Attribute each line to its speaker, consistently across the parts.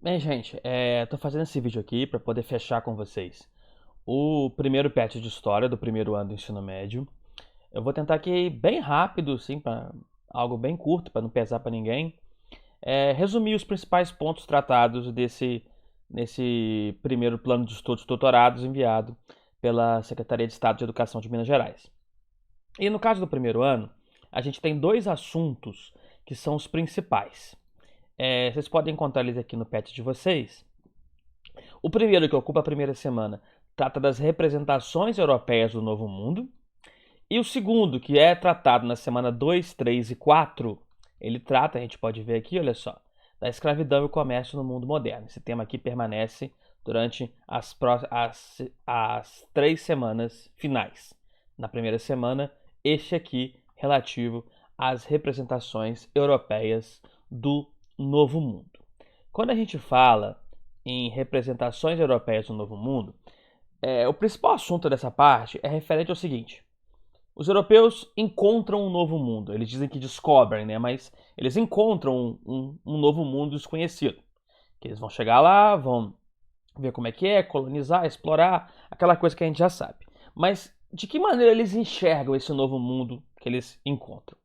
Speaker 1: Bem, gente, tô fazendo esse vídeo aqui para poder fechar com vocês o primeiro patch de história do primeiro ano do ensino médio. Eu vou tentar aqui bem rápido, assim, para algo bem curto, para não pesar para ninguém, resumir os principais pontos tratados nesse primeiro plano de estudos tutorados enviado pela Secretaria de Estado de Educação de Minas Gerais. E no caso do primeiro ano, a gente tem dois assuntos que são os principais. Vocês podem encontrar eles aqui no patch de vocês. O primeiro, que ocupa a primeira semana, trata das representações europeias do Novo Mundo. E o segundo, que é tratado na semana 2, 3 e 4, ele trata, a gente pode ver aqui, olha só, da escravidão e o comércio no mundo moderno. Esse tema aqui permanece durante as 3 semanas finais. Na primeira semana, este aqui relativo às representações europeias do Novo Mundo. Quando a gente fala em representações europeias no Novo Mundo, o principal assunto dessa parte é referente ao seguinte: os europeus encontram um novo mundo. Eles dizem que descobrem, né? Mas eles encontram um novo mundo desconhecido. Que eles vão chegar lá, vão ver como é, colonizar, explorar, aquela coisa que a gente já sabe. Mas de que maneira eles enxergam esse novo mundo que eles encontram?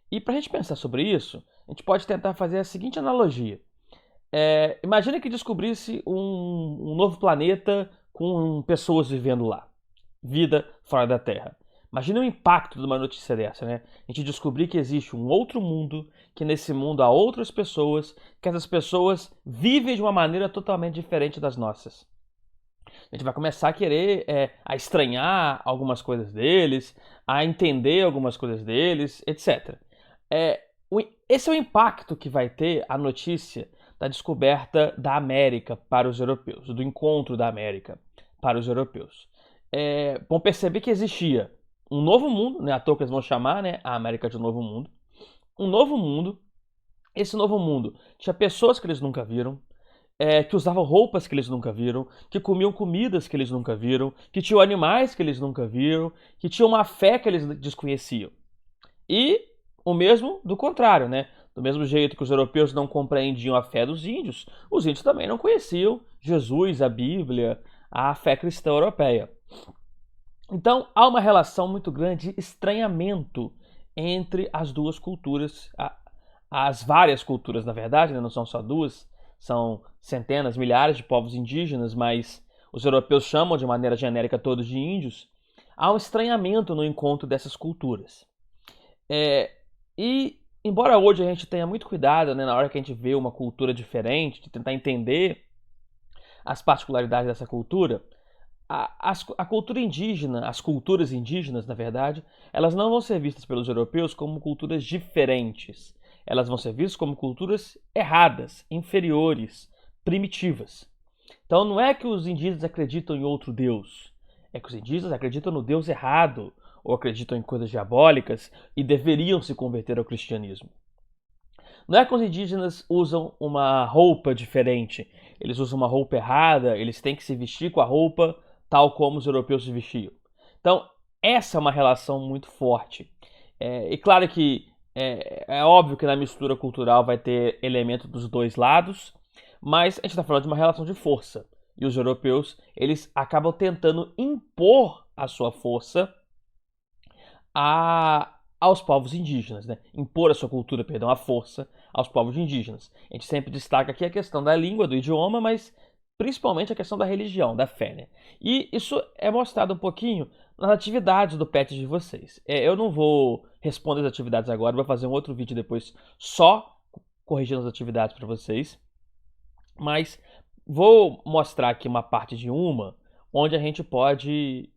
Speaker 1: E para a gente pensar sobre isso, a gente pode tentar fazer a seguinte analogia. Imagina que descobrisse um novo planeta com pessoas vivendo lá. Vida fora da Terra. Imagina o impacto de uma notícia dessa, né? A gente descobrir que existe um outro mundo, que nesse mundo há outras pessoas, que essas pessoas vivem de uma maneira totalmente diferente das nossas. A gente vai começar a querer a estranhar algumas coisas deles, a entender algumas coisas deles, etc. É, esse é o impacto que vai ter a notícia da descoberta da América para os europeus, do encontro da América para os europeus. Vão perceber que existia um novo mundo, né, à toa que eles vão chamar, né, a América de um novo mundo. Um novo mundo. Esse novo mundo tinha pessoas que eles nunca viram, que usavam roupas que eles nunca viram, que comiam comidas que eles nunca viram, que tinham animais que eles nunca viram, que tinham uma fé que eles desconheciam. E o mesmo do contrário, né? Do mesmo jeito que os europeus não compreendiam a fé dos índios, os índios também não conheciam Jesus, a Bíblia, a fé cristã europeia. Então há uma relação muito grande de estranhamento entre as duas culturas, as várias culturas, na verdade, né? Não são só duas, são centenas, milhares de povos indígenas, mas os europeus chamam de maneira genérica todos de índios. Há um estranhamento no encontro dessas culturas. E embora hoje a gente tenha muito cuidado, né, na hora que a gente vê uma cultura diferente, de tentar entender as particularidades dessa cultura, a cultura indígena, as culturas indígenas, na verdade, elas não vão ser vistas pelos europeus como culturas diferentes. Elas vão ser vistas como culturas erradas, inferiores, primitivas. Então não é que os indígenas acreditam em outro Deus, é que os indígenas acreditam no Deus errado, ou acreditam em coisas diabólicas e deveriam se converter ao cristianismo. Não é que os indígenas usam uma roupa diferente, eles usam uma roupa errada, eles têm que se vestir com a roupa tal como os europeus se vestiam. Então, essa é uma relação muito forte. E claro que é óbvio que na mistura cultural vai ter elemento dos dois lados, mas a gente está falando de uma relação de força. E os europeus, eles acabam tentando impor a sua força aos povos indígenas, né? Impor a sua cultura, perdão, a força aos povos indígenas. A gente sempre destaca aqui a questão da língua, do idioma, mas principalmente a questão da religião, da fé, né? E isso é mostrado um pouquinho nas atividades do PET de vocês. Eu não vou responder as atividades agora, vou fazer um outro vídeo depois só corrigindo as atividades para vocês, mas vou mostrar aqui uma parte de uma onde a gente pode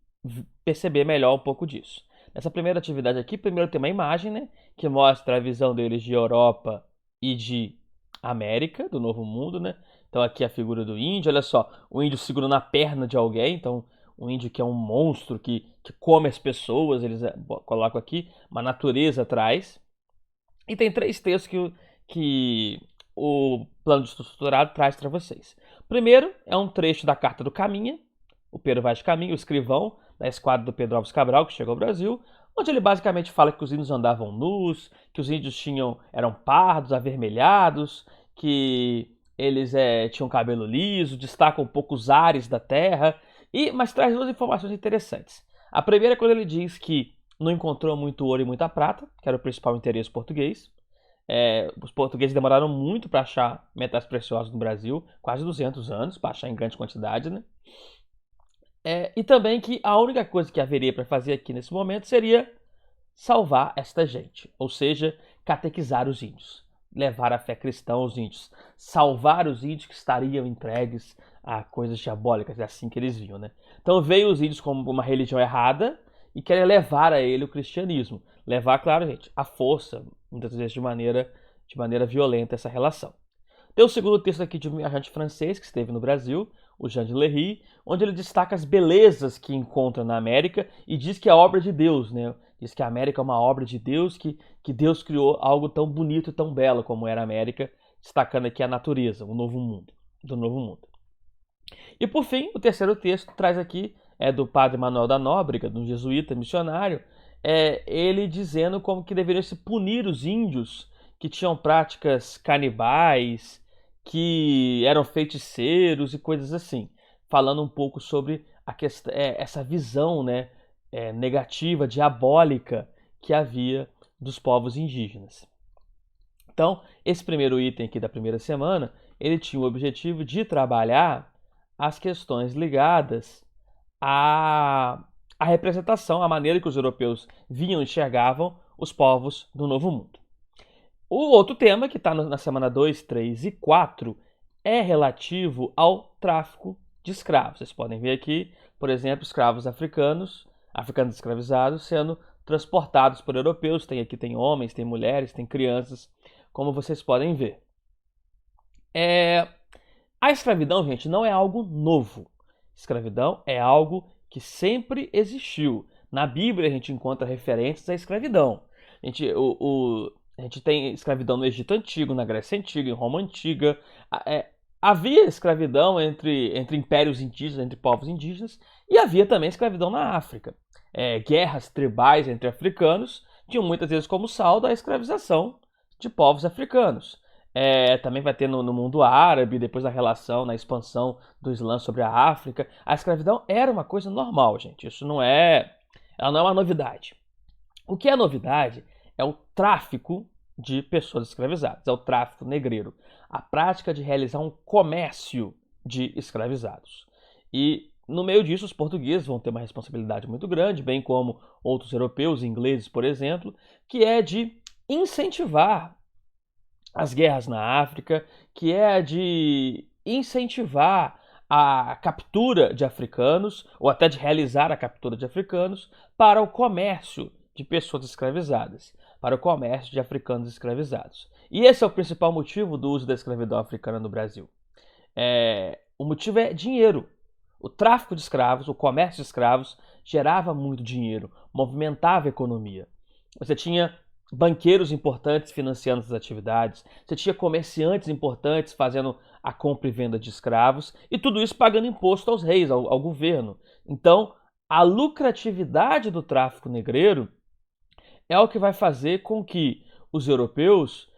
Speaker 1: perceber melhor um pouco disso. Nessa primeira atividade aqui, primeiro tem uma imagem, né, que mostra a visão deles de Europa e de América, do Novo Mundo, né? Então aqui a figura do índio, olha só, o índio segurando na perna de alguém, então o índio que é um monstro que come as pessoas, eles colocam aqui uma natureza atrás. E tem três textos que o plano de estudo estruturado traz para vocês. Primeiro é um trecho da Carta do Caminha, o Pedro Vaz de Caminha, o escrivão da esquadra do Pedro Alves Cabral, que chegou ao Brasil, onde ele basicamente fala que os índios andavam nus, que os índios eram pardos, avermelhados, que eles tinham cabelo liso, destacam um pouco os ares da terra, mas traz duas informações interessantes. A primeira é quando ele diz que não encontrou muito ouro e muita prata, que era o principal interesse português. Os portugueses demoraram muito para achar metais preciosos no Brasil, quase 200 anos, para achar em grande quantidade, né? E também que a única coisa que haveria para fazer aqui nesse momento seria salvar esta gente, ou seja, catequizar os índios, levar a fé cristã aos índios, salvar os índios que estariam entregues a coisas diabólicas, é assim que eles viam, né? Então veio os índios como uma religião errada e querem levar a ele o cristianismo. Levar, claro, gente, à força, muitas vezes de maneira violenta essa relação. Tem o segundo texto aqui de um viajante francês que esteve no Brasil, o Jean de Lery, onde ele destaca as belezas que encontra na América e diz que é obra de Deus, né? Diz que a América é uma obra de Deus, que Deus criou algo tão bonito e tão belo como era a América, destacando aqui a natureza, o novo mundo, do novo mundo. E por fim, o terceiro texto traz aqui, do padre Manuel da Nóbrega, de um jesuíta missionário, ele dizendo como que deveriam se punir os índios que tinham práticas canibais, que eram feiticeiros e coisas assim, falando um pouco sobre essa visão, né, negativa, diabólica que havia dos povos indígenas. Então, esse primeiro item aqui da primeira semana, ele tinha o objetivo de trabalhar as questões ligadas à representação, à maneira que os europeus viam e enxergavam os povos do Novo Mundo. O outro tema, que está na semana 2, 3 e 4, é relativo ao tráfico de escravos. Vocês podem ver aqui, por exemplo, escravos africanos escravizados sendo transportados por europeus. Tem homens, tem mulheres, tem crianças, como vocês podem ver. A escravidão, gente, não é algo novo. Escravidão é algo que sempre existiu. Na Bíblia a gente encontra referências à escravidão. A gente tem escravidão no Egito Antigo, na Grécia Antiga, em Roma Antiga. Havia escravidão entre impérios indígenas, entre povos indígenas, e havia também escravidão na África. Guerras tribais entre africanos tinham muitas vezes como saldo a escravização de povos africanos. Também vai ter no mundo árabe, depois da relação, na expansão do Islã sobre a África. A escravidão era uma coisa normal, gente. Ela não é uma novidade. O que é novidade é o tráfico de pessoas escravizadas, é o tráfico negreiro. A prática de realizar um comércio de escravizados. E no meio disso, os portugueses vão ter uma responsabilidade muito grande, bem como outros europeus, ingleses, por exemplo, que é de incentivar as guerras na África, que é de incentivar a captura de africanos, ou até de realizar a captura de africanos, para o comércio de pessoas escravizadas, para o comércio de africanos escravizados. E esse é o principal motivo do uso da escravidão africana no Brasil. O motivo é dinheiro. O tráfico de escravos, o comércio de escravos, gerava muito dinheiro, movimentava a economia. Você tinha banqueiros importantes financiando essas atividades, você tinha comerciantes importantes fazendo a compra e venda de escravos, e tudo isso pagando imposto aos reis, ao governo. Então, a lucratividade do tráfico negreiro é o que vai fazer com que os europeus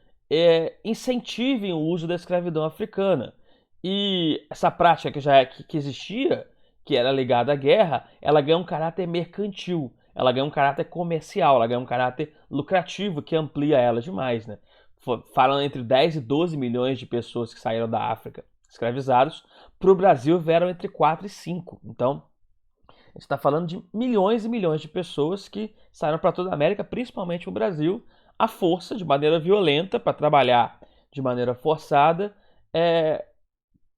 Speaker 1: incentivem o uso da escravidão africana. E essa prática que existia, que era ligada à guerra, ela ganha um caráter mercantil, ela ganha um caráter comercial, ela ganha um caráter lucrativo que amplia ela demais, né? Falam entre 10 e 12 milhões de pessoas que saíram da África escravizados, para o Brasil vieram entre 4 e 5. Então, a gente está falando de milhões e milhões de pessoas que saíram para toda a América, principalmente o Brasil, à força, de maneira violenta, para trabalhar de maneira forçada,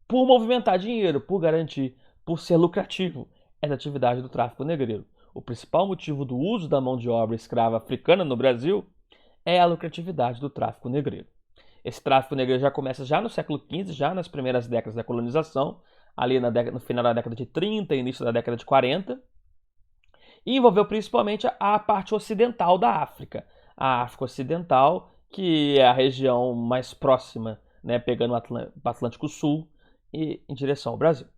Speaker 1: por movimentar dinheiro, por garantir, por ser lucrativo essa atividade do tráfico negreiro. O principal motivo do uso da mão de obra escrava africana no Brasil é a lucratividade do tráfico negreiro. Esse tráfico negreiro já começa já no século XV, já nas primeiras décadas da colonização, ali no final da década de 30 e início da década de 40, e envolveu principalmente a parte ocidental da África. A África Ocidental, que é a região mais próxima, né, pegando o Atlântico Sul e em direção ao Brasil.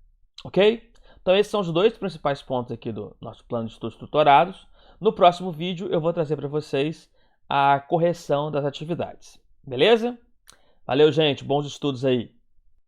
Speaker 1: Ok? Então esses são os dois principais pontos aqui do nosso plano de estudos tutorados. No próximo vídeo eu vou trazer para vocês a correção das atividades. Beleza? Valeu, gente. Bons estudos aí.